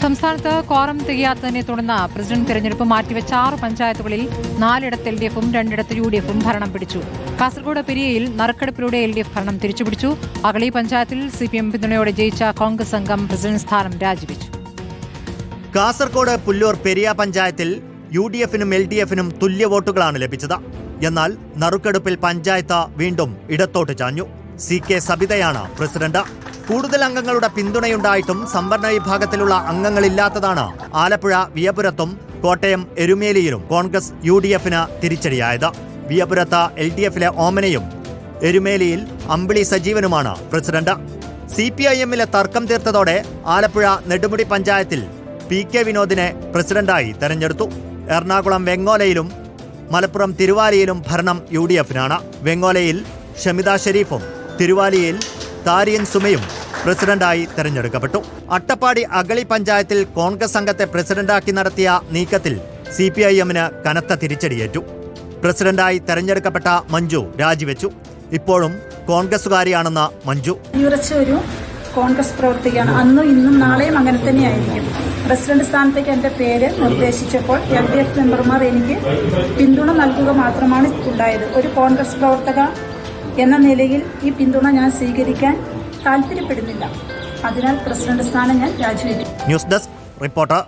സംസ്ഥാനത്ത് ക്വാറം തികയാത്തതിനെ തുടർന്ന് പ്രസിഡന്റ് തെരഞ്ഞെടുപ്പ് മാറ്റിവെച്ച 6 പഞ്ചായത്തുകളിൽ 4ഇടത്ത് LDF-ഉം 2ഇടത്ത് UDF-ഉം ഭരണം പിടിച്ചു. കാസർഗോഡ് പെരിയയിൽ നറുക്കെടുപ്പിലൂടെ LDF ഭരണം തിരിച്ചുപിടിച്ചു. അഗളി പഞ്ചായത്തിൽ CPM പിന്തുണയോടെ ജയിച്ച കോൺഗ്രസ് അംഗം പ്രസിഡന്റ് സ്ഥാനം രാജിവെച്ചു. കാസർഗോഡ് പുല്ലൂർ പെരിയ പഞ്ചായത്തിൽ UDF-നും LDF-നും തുല്യ വോട്ടുകളാണ് ലഭിച്ചത്. എന്നാൽ നറുക്കെടുപ്പിൽ പഞ്ചായത്ത് വീണ്ടും ഇടത്തോട്ട് ചാഞ്ഞു. CK സബിതയാണ് പ്രസിഡന്റ്. കൂടുതൽ അംഗങ്ങളുടെ പിന്തുണയുണ്ടായിട്ടും സംവരണ വിഭാഗത്തിലുള്ള അംഗങ്ങളില്ലാത്തതാണ് ആലപ്പുഴ വിയപുരത്തും കോട്ടയം എരുമേലിയിലും കോൺഗ്രസ് UDF-ന് തിരിച്ചടിയായത്. വിയപുരത്ത് LDF-ലെ ഓമനയും എരുമേലിയിൽ അമ്പിളി സജീവനുമാണ് പ്രസിഡന്റ്. CPIM-ലെ തർക്കം തീർത്തതോടെ ആലപ്പുഴ നെടുമുടി പഞ്ചായത്തിൽ PK വിനോദിനെ പ്രസിഡന്റായി തെരഞ്ഞെടുത്തു. എറണാകുളം വെങ്ങോലയിലും മലപ്പുറം തിരുവാലിയിലും ഭരണം UDF-നാണ്. വെങ്ങോലയിൽ ഷമിത ഷെരീഫും തിരുവാലിയിൽ താരിയൻ സുമയും പ്രസിഡന്റായി തെരഞ്ഞെടുക്കപ്പെട്ടു. അട്ടപ്പാടി അഗളി പഞ്ചായത്തിൽ കോൺഗ്രസ് അംഗത്തെ പ്രസിഡന്റാക്കി നടത്തിയ നീക്കത്തിൽ CPIM-ന് കനത്ത തിരിച്ചടിയേറ്റു. പ്രസിഡന്റായി തെരഞ്ഞെടുക്കപ്പെട്ട മഞ്ജു രാജിവെച്ചു. ഇപ്പോഴും കോൺഗ്രസുകാരിയാണെന്ന് മഞ്ജു. ഒരു കോൺഗ്രസ് പ്രവർത്തകയാണ്. അന്നും ഇന്നും നാളെയും അങ്ങനെ തന്നെയായിരിക്കും. പ്രസിഡന്റ് സ്ഥാനത്തേക്ക് എന്റെ പേര് നിർദ്ദേശിച്ചപ്പോൾ LDF മെമ്പർമാർ എനിക്ക് പിന്തുണ നൽകുക മാത്രമാണ് ഉണ്ടായത്. ഒരു കോൺഗ്രസ് പ്രവർത്തക എന്ന നിലയിൽ ഈ പിന്തുണ ഞാൻ സ്വീകരിക്കാൻ താല്പര്യപ്പെടുന്നില്ല. അതിനാൽ പ്രസിഡന്റ് സ്ഥാനം ഞാൻ രാജിവെക്കും. News desk reporter.